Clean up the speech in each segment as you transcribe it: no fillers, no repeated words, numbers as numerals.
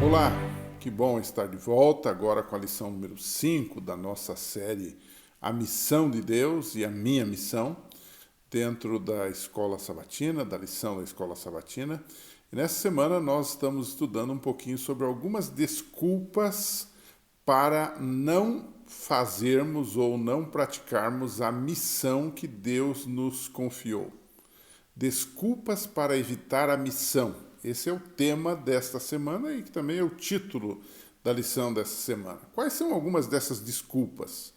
Olá, que bom estar de volta agora com a lição número 5 da nossa série A Missão de Deus e a Minha Missão, dentro da Escola Sabatina, da lição da Escola Sabatina. E nessa semana nós estamos estudando um pouquinho sobre algumas desculpas para não fazermos ou não praticarmos a missão que Deus nos confiou. Desculpas para evitar a missão. Esse é o tema desta semana e que também é o título da lição dessa semana. Quais são algumas dessas desculpas?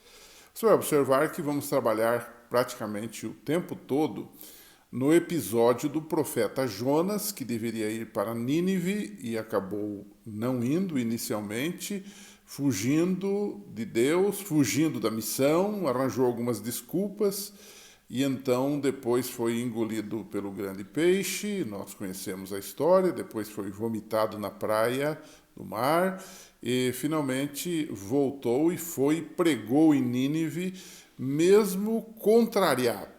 Você vai observar que vamos trabalhar praticamente o tempo todo no episódio do profeta Jonas, que deveria ir para Nínive e acabou não indo inicialmente, fugindo de Deus, fugindo da missão, arranjou algumas desculpas e então depois foi engolido pelo grande peixe. Nós conhecemos a história, depois foi vomitado na praia do mar e finalmente voltou e pregou em Nínive, mesmo contrariado.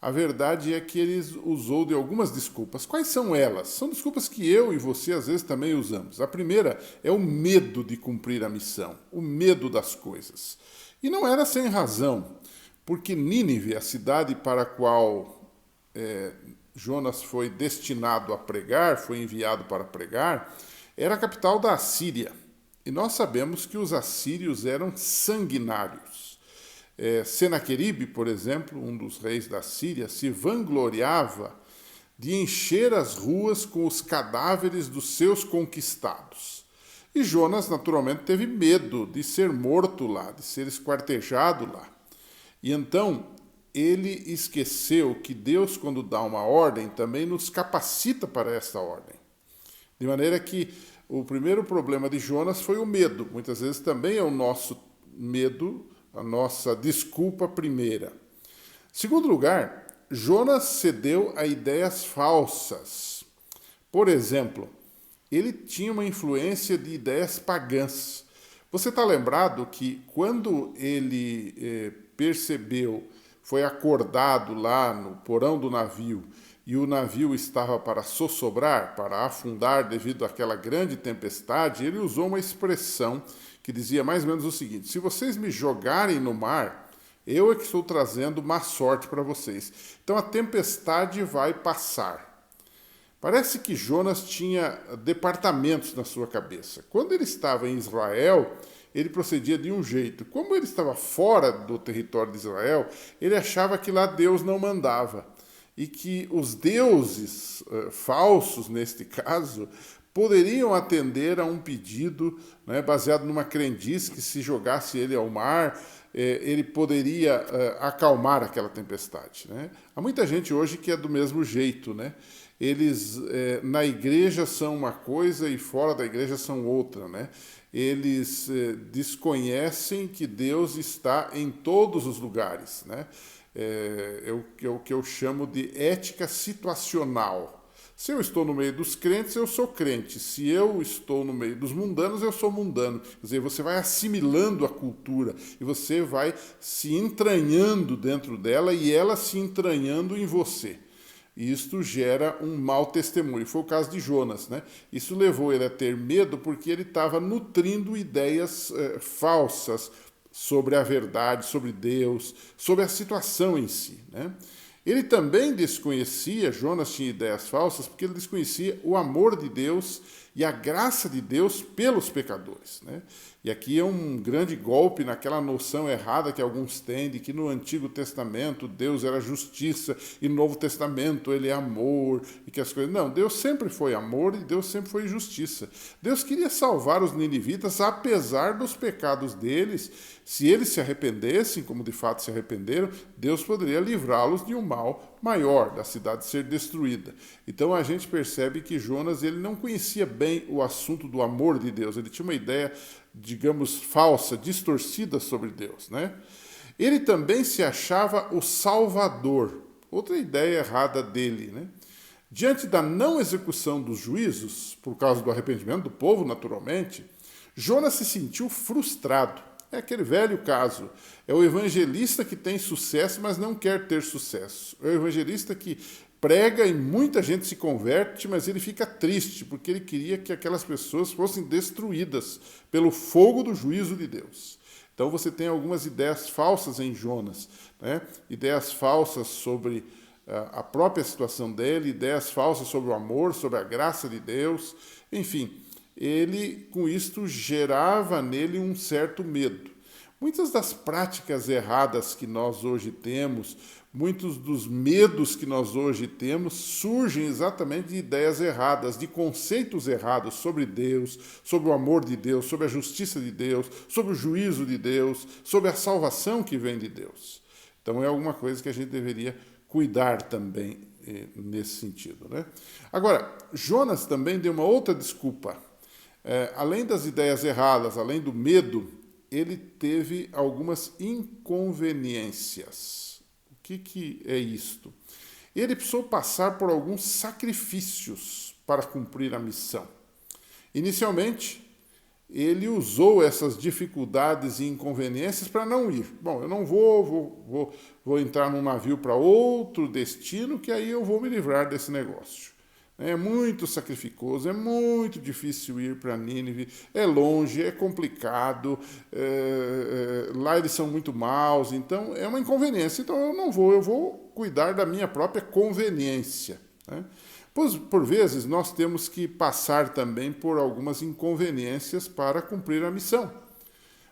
A verdade é que ele usou de algumas desculpas. Quais são elas? São desculpas que eu e você às vezes também usamos. A primeira é o medo de cumprir a missão, o medo das coisas. E não era sem razão, porque Nínive, a cidade para a qual Jonas foi destinado a pregar, foi enviado para pregar, era a capital da Assíria. E nós sabemos que os assírios eram sanguinários. Senaqueribe, por exemplo, um dos reis da Síria, se vangloriava de encher as ruas com os cadáveres dos seus conquistados. E Jonas, naturalmente, teve medo de ser morto lá, de ser esquartejado lá. E então, ele esqueceu que Deus, quando dá uma ordem, também nos capacita para esta ordem. De maneira que o primeiro problema de Jonas foi o medo. Muitas vezes também é o nosso medo, a nossa desculpa primeira. Segundo lugar, Jonas cedeu a ideias falsas. Por exemplo, ele tinha uma influência de ideias pagãs. Você está lembrado que quando ele percebeu, foi acordado lá no porão do navio, e o navio estava para sossobrar, para afundar devido àquela grande tempestade, ele usou uma expressão que dizia mais ou menos o seguinte: se vocês me jogarem no mar, eu é que estou trazendo má sorte para vocês. Então a tempestade vai passar. Parece que Jonas tinha departamentos na sua cabeça. Quando ele estava em Israel, ele procedia de um jeito. Como ele estava fora do território de Israel, ele achava que lá Deus não mandava. E que os deuses falsos, neste caso, poderiam atender a um pedido, né, baseado numa crendice que se jogasse ele ao mar, ele poderia acalmar aquela tempestade. Né? Há muita gente hoje que é do mesmo jeito, né? Eles na igreja são uma coisa e fora da igreja são outra, né? Eles desconhecem que Deus está em todos os lugares, né? É o que eu chamo de ética situacional. Se eu estou no meio dos crentes, eu sou crente. Se eu estou no meio dos mundanos, eu sou mundano. Quer dizer, você vai assimilando a cultura e você vai se entranhando dentro dela e ela se entranhando em você. E isto gera um mau testemunho. Foi o caso de Jonas, né? Isso levou ele a ter medo porque ele estava nutrindo ideias falsas sobre a verdade, sobre Deus, sobre a situação em si, né? Ele também desconhecia, Jonas tinha ideias falsas, porque ele desconhecia o amor de Deus e a graça de Deus pelos pecadores, né? E aqui é um grande golpe naquela noção errada que alguns têm de que no Antigo Testamento Deus era justiça e no Novo Testamento ele é amor e que as coisas... Não, Deus sempre foi amor e Deus sempre foi justiça. Deus queria salvar os ninivitas apesar dos pecados deles. Se eles se arrependessem, como de fato se arrependeram, Deus poderia livrá-los de um mal maior, da cidade ser destruída. Então a gente percebe que Jonas ele não conhecia bem o assunto do amor de Deus. Ele tinha uma ideia, digamos, falsa, distorcida sobre Deus, né? Ele também se achava o Salvador. Outra ideia errada dele, né? Diante da não execução dos juízos, por causa do arrependimento do povo, naturalmente, Jonas se sentiu frustrado. É aquele velho caso. É o evangelista que tem sucesso, mas não quer ter sucesso. É o evangelista que prega e muita gente se converte, mas ele fica triste, porque ele queria que aquelas pessoas fossem destruídas pelo fogo do juízo de Deus. Então você tem algumas ideias falsas em Jonas, né? Ideias falsas sobre a própria situação dele, ideias falsas sobre o amor, sobre a graça de Deus, enfim, ele com isto gerava nele um certo medo. Muitas das práticas erradas que nós hoje temos, muitos dos medos que nós hoje temos, surgem exatamente de ideias erradas, de conceitos errados sobre Deus, sobre o amor de Deus, sobre a justiça de Deus, sobre o juízo de Deus, sobre a salvação que vem de Deus. Então é alguma coisa que a gente deveria cuidar também nesse sentido, né? Agora, Jonas também deu uma outra desculpa. Além das ideias erradas, além do medo, ele teve algumas inconveniências. O que é isto? Ele precisou passar por alguns sacrifícios para cumprir a missão. Inicialmente, ele usou essas dificuldades e inconveniências para não ir. Bom, eu não vou entrar num navio para outro destino, que aí eu vou me livrar desse negócio. É muito sacrificoso, é muito difícil ir para Nínive, é longe, é complicado, lá eles são muito maus, então é uma inconveniência. Então eu vou cuidar da minha própria conveniência, né? Pois, por vezes, nós temos que passar também por algumas inconveniências para cumprir a missão.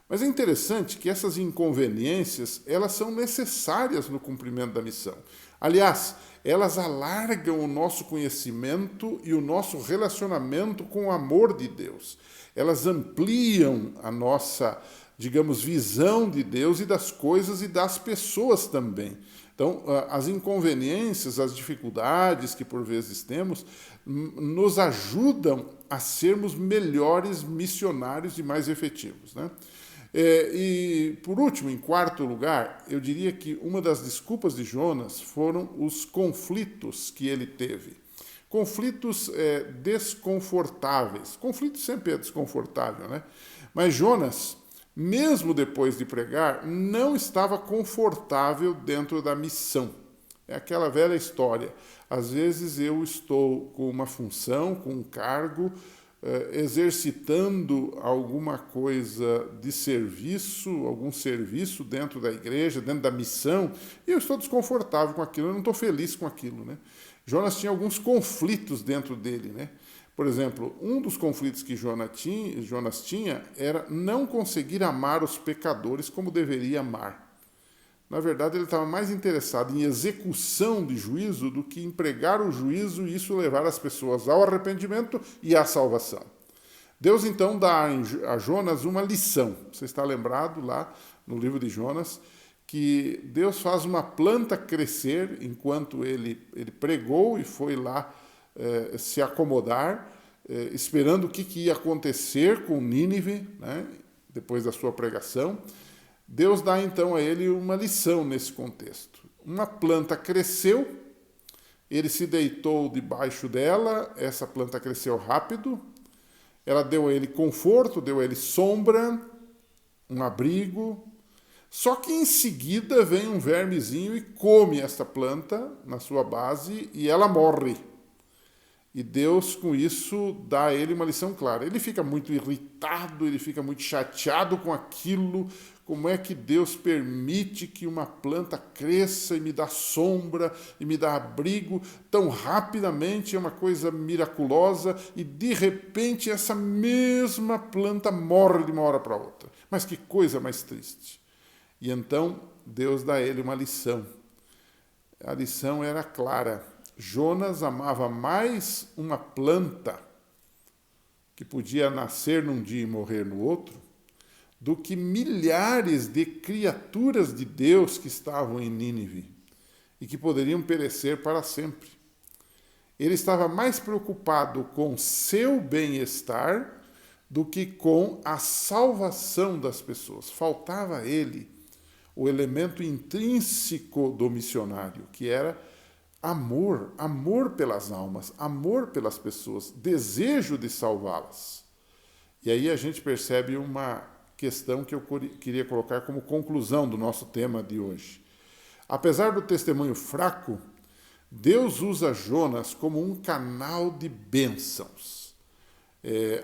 Mas é interessante que essas inconveniências, elas são necessárias no cumprimento da missão. Aliás, elas alargam o nosso conhecimento e o nosso relacionamento com o amor de Deus. Elas ampliam a nossa, digamos, visão de Deus e das coisas e das pessoas também. Então, as inconveniências, as dificuldades que por vezes temos, nos ajudam a sermos melhores missionários e mais efetivos, né? E, por último, em quarto lugar, eu diria que uma das desculpas de Jonas foram os conflitos que ele teve. Conflitos desconfortáveis. Conflito sempre é desconfortável, né? Mas Jonas, mesmo depois de pregar, não estava confortável dentro da missão. É aquela velha história. Às vezes eu estou com uma função, com um cargo, exercitando alguma coisa de serviço, algum serviço dentro da igreja, dentro da missão, e eu estou desconfortável com aquilo, eu não estou feliz com aquilo, né? Jonas tinha alguns conflitos dentro dele, né? Por exemplo, um dos conflitos que Jonas tinha era não conseguir amar os pecadores como deveria amar. Na verdade, ele estava mais interessado em execução de juízo do que em pregar o juízo e isso levar as pessoas ao arrependimento e à salvação. Deus, então, dá a Jonas uma lição. Você está lembrado lá no livro de Jonas que Deus faz uma planta crescer enquanto ele pregou e foi lá se acomodar, esperando o que ia acontecer com Nínive, né, depois da sua pregação. Deus dá então a ele uma lição nesse contexto. Uma planta cresceu, ele se deitou debaixo dela, essa planta cresceu rápido, ela deu a ele conforto, deu a ele sombra, um abrigo, só que em seguida vem um vermezinho e come essa planta na sua base e ela morre. E Deus, com isso, dá a ele uma lição clara. Ele fica muito irritado, ele fica muito chateado com aquilo. Como é que Deus permite que uma planta cresça e me dá sombra e me dá abrigo tão rapidamente? É uma coisa miraculosa e, de repente, essa mesma planta morre de uma hora para outra. Mas que coisa mais triste. E então, Deus dá a ele uma lição. A lição era clara. Jonas amava mais uma planta que podia nascer num dia e morrer no outro do que milhares de criaturas de Deus que estavam em Nínive e que poderiam perecer para sempre. Ele estava mais preocupado com seu bem-estar do que com a salvação das pessoas. Faltava a ele o elemento intrínseco do missionário, que era amor, amor pelas almas, amor pelas pessoas, desejo de salvá-las. E aí a gente percebe uma questão que eu queria colocar como conclusão do nosso tema de hoje. Apesar do testemunho fraco, Deus usa Jonas como um canal de bênçãos.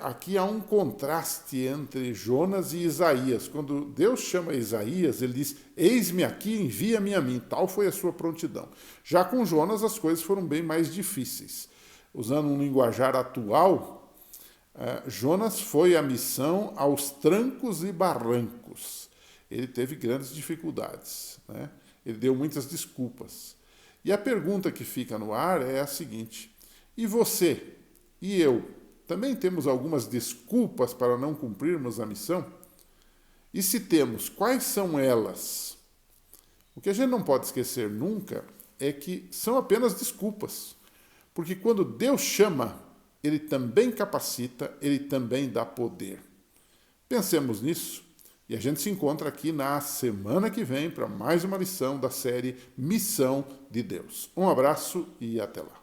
Aqui há um contraste entre Jonas e Isaías. Quando Deus chama Isaías, ele diz: eis-me aqui, envia-me a mim. Tal foi a sua prontidão. Já com Jonas as coisas foram bem mais difíceis. Usando um linguajar atual, Jonas foi à missão aos trancos e barrancos. Ele teve grandes dificuldades, né? Ele deu muitas desculpas. E a pergunta que fica no ar é a seguinte: e você? E eu? Também temos algumas desculpas para não cumprirmos a missão? E se temos, quais são elas? O que a gente não pode esquecer nunca é que são apenas desculpas. Porque quando Deus chama, Ele também capacita, Ele também dá poder. Pensemos nisso e a gente se encontra aqui na semana que vem para mais uma lição da série Missão de Deus. Um abraço e até lá.